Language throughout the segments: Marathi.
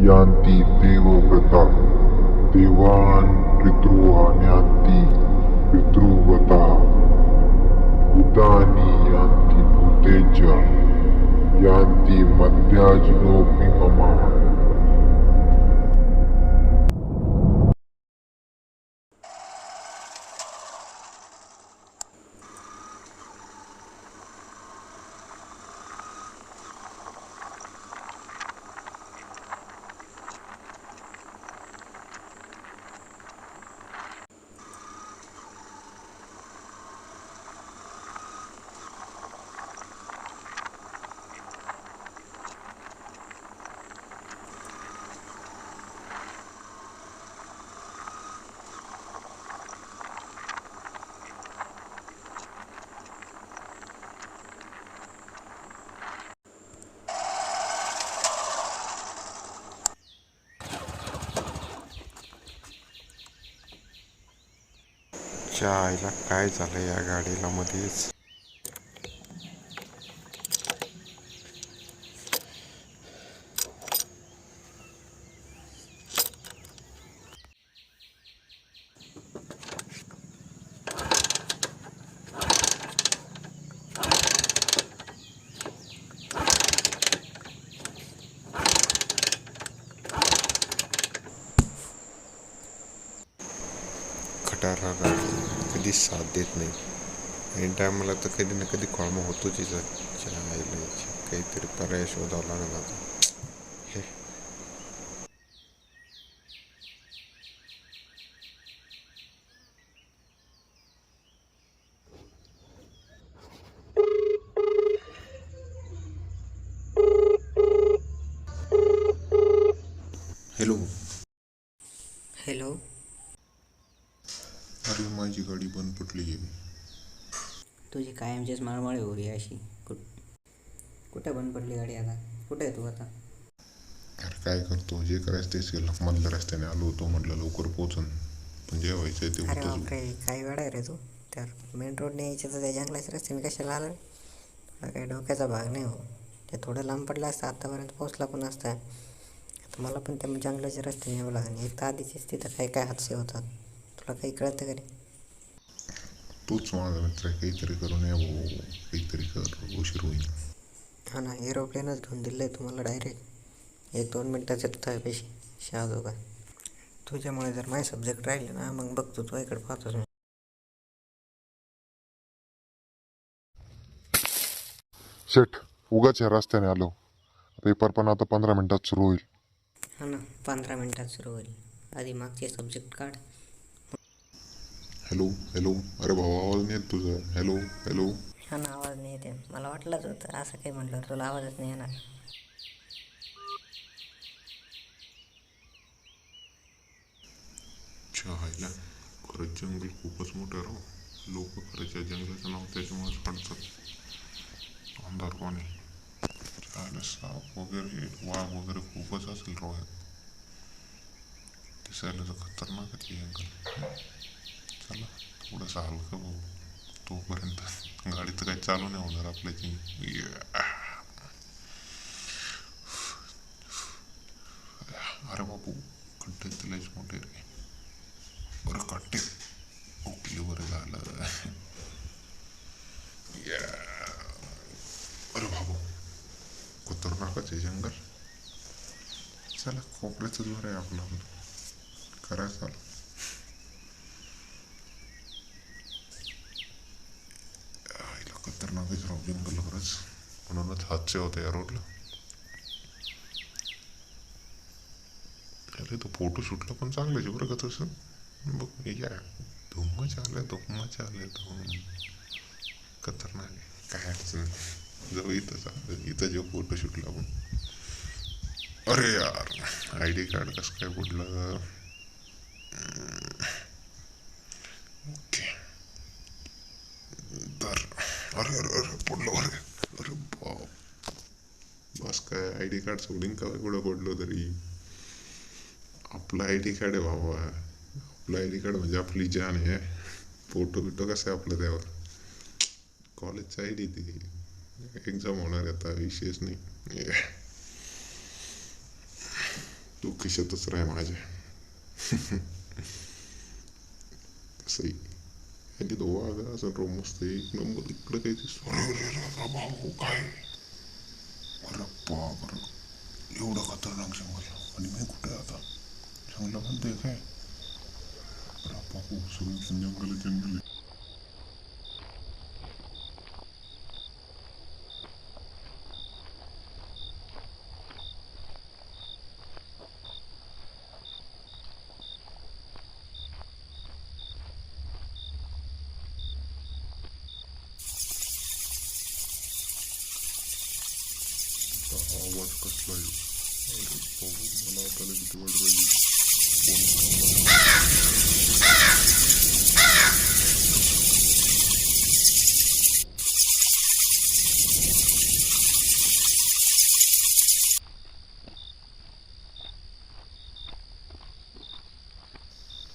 यांती देवव्रता देवान् पितृहान्यांती पितृव्रता भूतानि यांती भूतेज यांती मध्याजनोऽपि मम. च्या आईला काय झालं या गाडीला मध्येच. खटारा गाडी कधी साथ देत नाही. ऐन टायमाला तर कधी ना कधी खोळमा होतोच हिचा. आईला काहीतरी पर्याय शोधावं लागेल आता. हे हॅलो. हॅलो. अरे माझी गाडी बंद पडली आहे. तुझी कायमचीच मळमळ हो रे अशी. कुठे बंद पडली गाडी आता? कुठे आहे तू आता? अरे काय करतो, जे करायचं तेच केलं. मधल्या रस्त्याने आलो होतो, म्हटलं लवकर पोहोचन, पण जे व्हायचंय ते अरे होतच. बापरे, काही वेळा आहे रे तू. तर मेन रोडने यायचं तर त्या जंगलाच्या रस्त्याने कशाला आलं? तुला काही डोक्याचा भाग नाही हो. ते थोडं लांब पडलं असतं, आत्तापर्यंत पोहोचला पण असता. आता मला पण त्या जंगलाच्या रस्त्याने यावं लागेल. एक तर आधीचीच तिथं काय काय हादसे होतात. तुला काही कळतं का रे? तूच माझा मित्र आहे, काहीतरी करून ये भाऊ, काहीतरी कर, उशीर होईल. हा ना, एरोप्लेनच घेऊन दिलं आहे तुम्हाला डायरेक्ट. 1-2 मिनटाचं तिथं आहे पेशी शहाजो का. तुझ्यामुळे जर माझे सब्जेक्ट राहिले ना, मग बघतो तू इकडे पाहतोच मी. शेठ, उगाच ह्या रस्त्याने आलो. पेपर पण आता 15 मिनिटात सुरू होईल. हा ना, 15 मिनिटात सुरू होईल. आधी मागचे सब्जेक्ट काढ. Hello hello. अरे भाऊ, आवाज नाही येत तुझा. Hello hello. हा ना, आवाज नाही येते. मला वाटलंच होतं असं काही म्हटलं तुला आवाजच नाही येणार. छायला खरंच जंगल खूपच मोठं राव. लोक खरंच या जंगलाचं नाव त्याच्यामुळेच काढतात. अंधार पाणी छायला, साप वगैरे, वाघ वगैरे खूपच असेल राव यात. दिसायला तर खतरनाकच आहे जंगल. चला थोडंसं हलकं भाऊ, तोपर्यंत गाडी तर काही चालू नाही होणार आपल्याची. अरे बापू, खड्डे तर लयच मोठे रे. बरं खड्डे ओके, बरं झालं. अरे बाबू, खतरनाकच आहे जंगल. चला खोपऱ्याचं द्वार आहे आपलं, करा चालू. आईला खतरनाकच राहू जंगल खरंच, म्हणूनच हादसे होते या रोडला. अरे तो फोटोशूटला पण चांगलंच आहे बरं का तसं. बघ या, धुम्म चालय धुम. खतरनाक आहे, काय अडचण नाही. जाऊ इथं चाललं, इथं जेव्हा फोटोशूटला आपण. अरे यार, ID कार्ड कसं काय बुडलं. ओके तर, अरे अरे अरे पडलो. अरे अरे बाप, बस काय ID कार्ड सोडीन का एवढं पडलो तरी. आपलं ID कार्ड आहे बाबा, आपलं ID कार्ड म्हणजे आपली जान आहे. फोटो बिटो कसं आहे आपलं त्यावर. कॉलेजचा ID ती, एक्झाम होणार आता, विषयच नाही. तू खिशातच राह माझ्या. कसंही आणि तो वाघ असं रो मस्त एक नंबर इकडं काही दिसतो. अरे भाऊ काय, अरे बाप रे, एवढं खतरनाक जंगल आणि मी कुठे आता जंगलामध्ये काय. अरे बापू सगळं जंगल जंगल. आवाज कसला आहे. अरे बाबू मला आता किती वाट राहिली.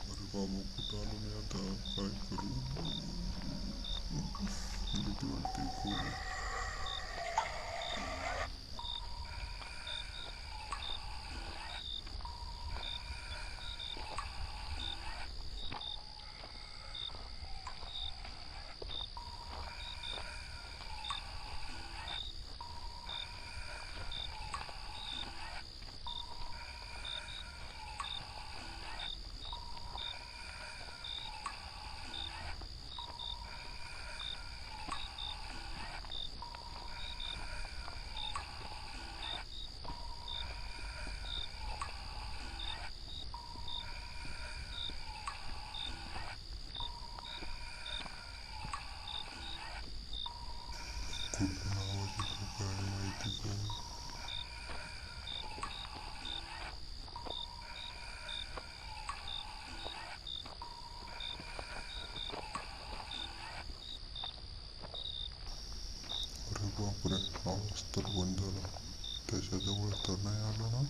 अरे बाबू कुठं आलो मी आता, काय करू. भीती वाटते खूप. कुठून आवाज येतो काय माहिती पण. अरे बापरे, आवाज तर बंद झाला. त्याच्याजवळ तर नाही आलो ना.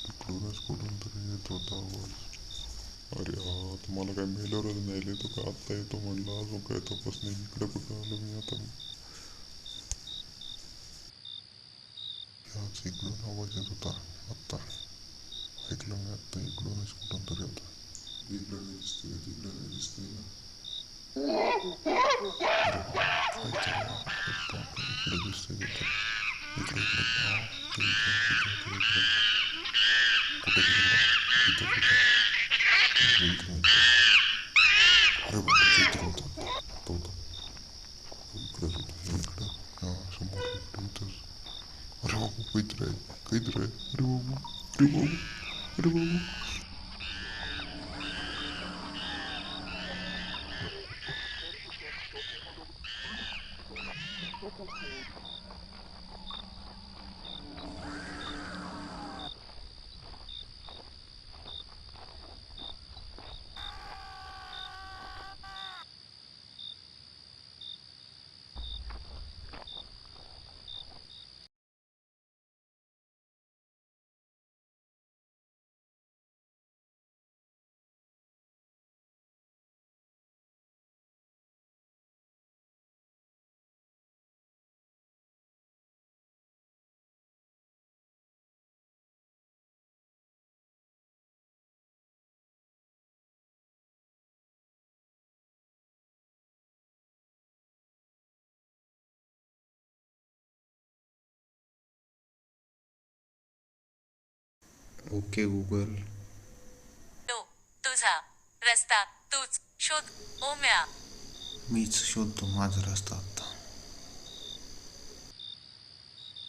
तिकडूनच कुठून तरी येत होता आवाज. अरे हा तुम्हाला काय मेल्यावरच नाही येतो का, आत्ता येतो म्हणलं. अजून काय तपास नाही. इकडे कुठं आलो मी आता. ह्याच इकडून आवाज येत होता आत्ता. ऐकलं मी आत्ता इकडूनच कुठून तरी होता. इकडं नाही दिसतंय, तिकडं नाही दिसतंय ना. काय चालू आहे. बापरे, इकडे दिसतंय तिथं. इकडे इकडे हा, इकडे इकडे इकडे कुठे गेलं. इथं कुठं इकडे इकडे इकडे. अरे बापरे, काहीतरी होतं आत्ता होतं. इकडेच होतं इकडं. हा समोर इकडे इथंच. अरे बाबू काहीतरी आहे, काहीतरी आहे. अरे बाबू, अरे बाबू, अरे बाबू. Okay Google. तो तुझा रस्ता तूच शोध ओम्या. मीच शोधतो माझा रस्ता.